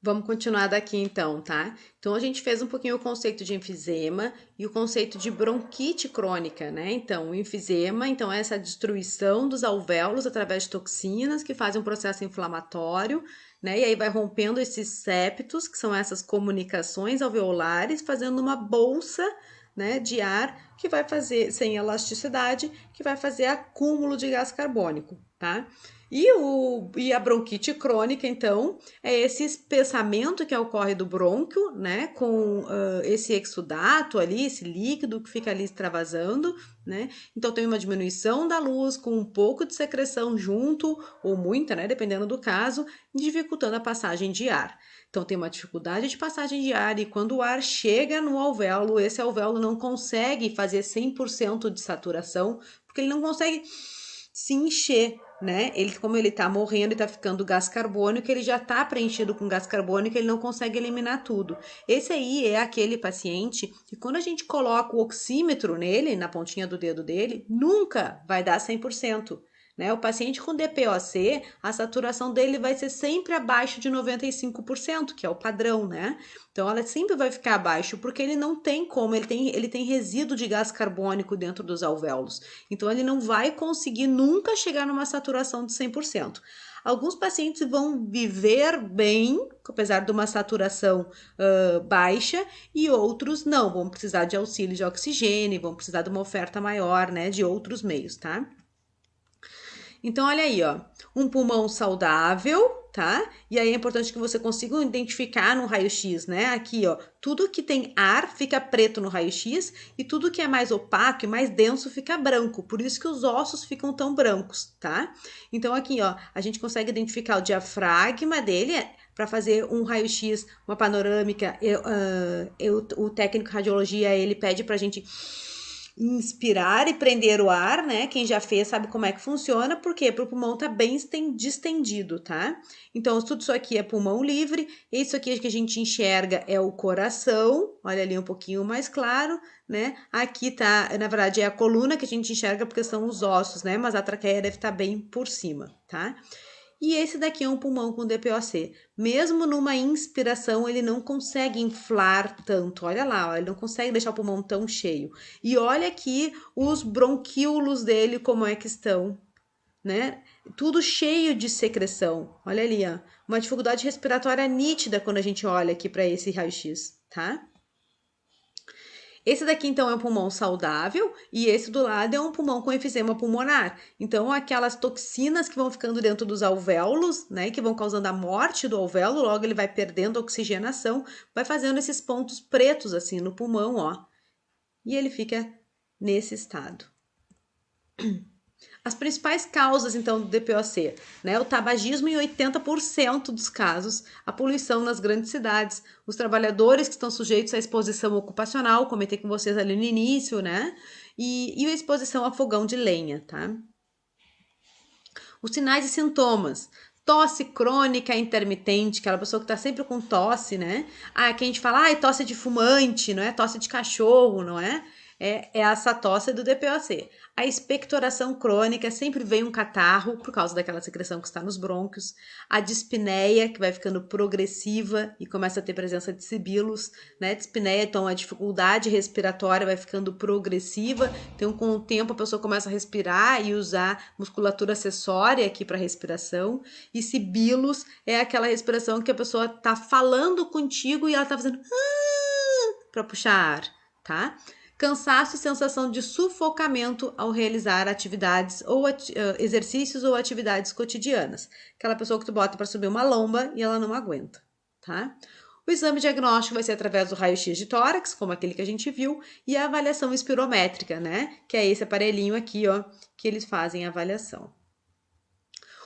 Vamos continuar daqui então, tá? Então a gente fez um pouquinho o conceito de enfisema e o conceito de bronquite crônica, né? Então, o enfisema, então é essa destruição dos alvéolos através de toxinas que fazem um processo inflamatório, né? E aí vai rompendo esses septos, que são essas comunicações alveolares, fazendo uma bolsa, né, de ar que vai fazer sem elasticidade, que vai fazer acúmulo de gás carbônico, tá? E a bronquite crônica, então, é esse espessamento que ocorre do brônquio, né, com esse exudato ali, esse líquido que fica ali extravasando, né? Então tem uma diminuição da luz com um pouco de secreção junto, ou muita, né, dependendo do caso, dificultando a passagem de ar. Então tem uma dificuldade de passagem de ar e quando o ar chega no alvéolo, esse alvéolo não consegue fazer 100% de saturação, porque ele não consegue se encher, né? Ele, como ele tá morrendo e tá ficando gás carbônico, ele já tá preenchido com gás carbônico, ele não consegue eliminar tudo. Esse aí é aquele paciente que quando a gente coloca o oxímetro nele, na pontinha do dedo dele, nunca vai dar 100%. Né? O paciente com DPOC, a saturação dele vai ser sempre abaixo de 95%, que é o padrão, né? Então ela sempre vai ficar abaixo, porque ele não tem como, ele tem resíduo de gás carbônico dentro dos alvéolos. Então ele não vai conseguir nunca chegar numa saturação de 100%. Alguns pacientes vão viver bem, apesar de uma saturação baixa, e outros não, vão precisar de auxílio de oxigênio, vão precisar de uma oferta maior, né, de outros meios, tá? Então, olha aí, ó, um pulmão saudável, tá? E aí é importante que você consiga identificar no raio-x, né? Aqui, ó, tudo que tem ar fica preto no raio-x e tudo que é mais opaco e mais denso fica branco. Por isso que os ossos ficam tão brancos, tá? Então, aqui, ó, a gente consegue identificar o diafragma dele para fazer um raio-x, uma panorâmica. O técnico de radiologia, ele pede pra gente inspirar e prender o ar, né? Quem já fez sabe como é que funciona, porque para o pulmão tá bem distendido, tá? Então, tudo isso aqui é pulmão livre, isso aqui que a gente enxerga é o coração, olha ali um pouquinho mais claro, né? Aqui tá, na verdade, é a coluna que a gente enxerga porque são os ossos, né? Mas a traqueia deve estar bem por cima, tá? E esse daqui é um pulmão com DPOC. Mesmo numa inspiração, ele não consegue inflar tanto. Olha lá, ó, ele não consegue deixar o pulmão tão cheio. E olha aqui os bronquíolos dele, como é que estão, né? Tudo cheio de secreção. Olha ali, ó. Uma dificuldade respiratória nítida quando a gente olha aqui para esse raio-x, tá? Esse daqui, então, é um pulmão saudável e esse do lado é um pulmão com enfisema pulmonar. Então, aquelas toxinas que vão ficando dentro dos alvéolos, né, que vão causando a morte do alvéolo, logo ele vai perdendo oxigenação, vai fazendo esses pontos pretos assim no pulmão, ó. E ele fica nesse estado. As principais causas, então, do DPOC, né? O tabagismo em 80% dos casos, a poluição nas grandes cidades, os trabalhadores que estão sujeitos à exposição ocupacional, comentei com vocês ali no início, né? E a exposição a fogão de lenha, tá? Os sinais e sintomas. Tosse crônica intermitente, aquela pessoa que tá sempre com tosse, né? Ah, que a gente fala, ah, tosse de fumante, não é? Tosse de cachorro, não é? É essa tosse do DPOC. A expectoração crônica, sempre vem um catarro por causa daquela secreção que está nos brônquios. A dispneia, que vai ficando progressiva e começa a ter presença de sibilos, né? Dispneia, então a dificuldade respiratória vai ficando progressiva. Então, com o tempo, a pessoa começa a respirar e usar musculatura acessória aqui para respiração. E sibilos é aquela respiração que a pessoa tá falando contigo e ela tá fazendo para puxar ar, tá? Cansaço e sensação de sufocamento ao realizar atividades ou exercícios ou atividades cotidianas. Aquela pessoa que tu bota para subir uma lomba e ela não aguenta, tá? O exame diagnóstico vai ser através do raio-x de tórax, como aquele que a gente viu, e a avaliação espirométrica, né? Que é esse aparelhinho aqui, ó, que eles fazem a avaliação.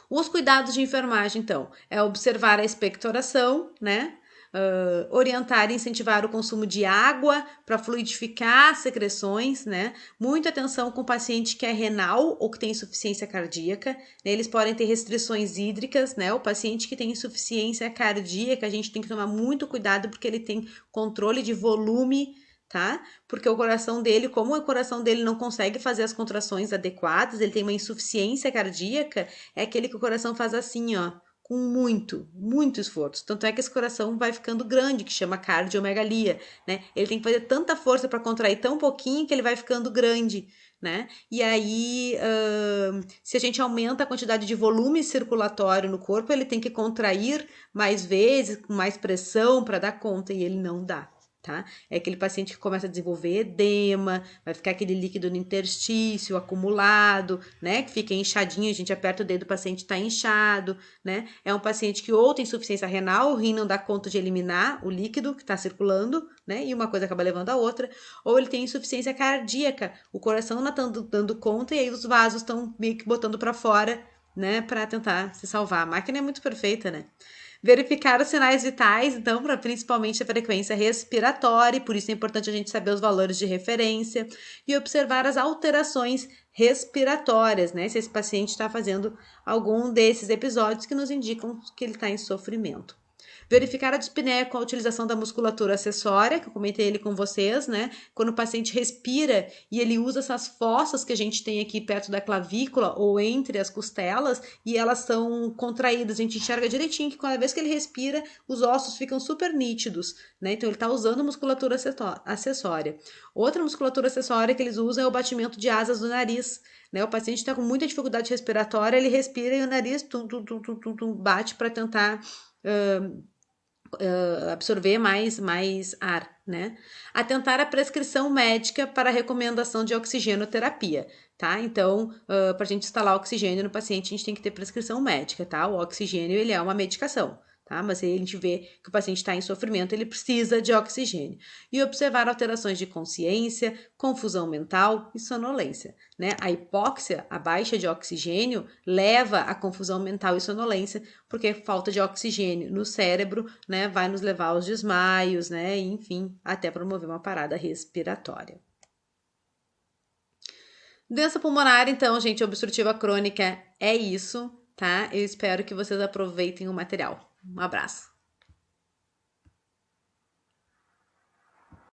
Os cuidados de enfermagem, então, é observar a expectoração, né? Orientar e incentivar o consumo de água para fluidificar as secreções, né? Muita atenção com o paciente que é renal ou que tem insuficiência cardíaca, né? Eles podem ter restrições hídricas, né? O paciente que tem insuficiência cardíaca, a gente tem que tomar muito cuidado porque ele tem controle de volume, tá? Porque o coração dele, como o coração dele não consegue fazer as contrações adequadas, ele tem uma insuficiência cardíaca, é aquele que o coração faz assim, ó, com muito esforço. Tanto é que esse coração vai ficando grande, que chama cardiomegalia, né? Ele tem que fazer tanta força para contrair tão pouquinho que ele vai ficando grande, né? E aí, se a gente aumenta a quantidade de volume circulatório no corpo, ele tem que contrair mais vezes, com mais pressão para dar conta, e ele não dá. Tá? É aquele paciente que começa a desenvolver edema, vai ficar aquele líquido no interstício acumulado, né? Que fica inchadinho, a gente aperta o dedo, o paciente está inchado, né? É um paciente que ou tem insuficiência renal, o rim não dá conta de eliminar o líquido que está circulando, né? E uma coisa acaba levando a outra, ou ele tem insuficiência cardíaca, o coração não está dando conta e aí os vasos estão meio que botando para fora, né? Para tentar se salvar. A máquina é muito perfeita, né? Verificar os sinais vitais, então, para principalmente a frequência respiratória, e por isso é importante a gente saber os valores de referência e observar as alterações respiratórias, né? Se esse paciente está fazendo algum desses episódios que nos indicam que ele está em sofrimento. Verificar a dispneia com a utilização da musculatura acessória, que eu comentei ele com vocês, né? Quando o paciente respira e ele usa essas fossas que a gente tem aqui perto da clavícula ou entre as costelas e elas são contraídas, a gente enxerga direitinho que cada vez que ele respira, os ossos ficam super nítidos, né? Então ele está usando musculatura acessória. Outra musculatura acessória que eles usam é o batimento de asas do nariz, né? O paciente está com muita dificuldade respiratória, ele respira e o nariz bate para tentar absorver mais ar, né? Atentar à prescrição médica para a recomendação de oxigenoterapia, tá? Então, para a gente instalar oxigênio no paciente, a gente tem que ter prescrição médica, tá? O oxigênio, ele é uma medicação, tá? Mas aí a gente vê que o paciente está em sofrimento, ele precisa de oxigênio. E observar alterações de consciência, confusão mental e sonolência, né? A hipóxia, a baixa de oxigênio, leva à confusão mental e sonolência, porque falta de oxigênio no cérebro, né, vai nos levar aos desmaios, né, enfim, até promover uma parada respiratória. Doença pulmonar, então, gente, obstrutiva crônica é isso, tá? Eu espero que vocês aproveitem o material. Um abraço.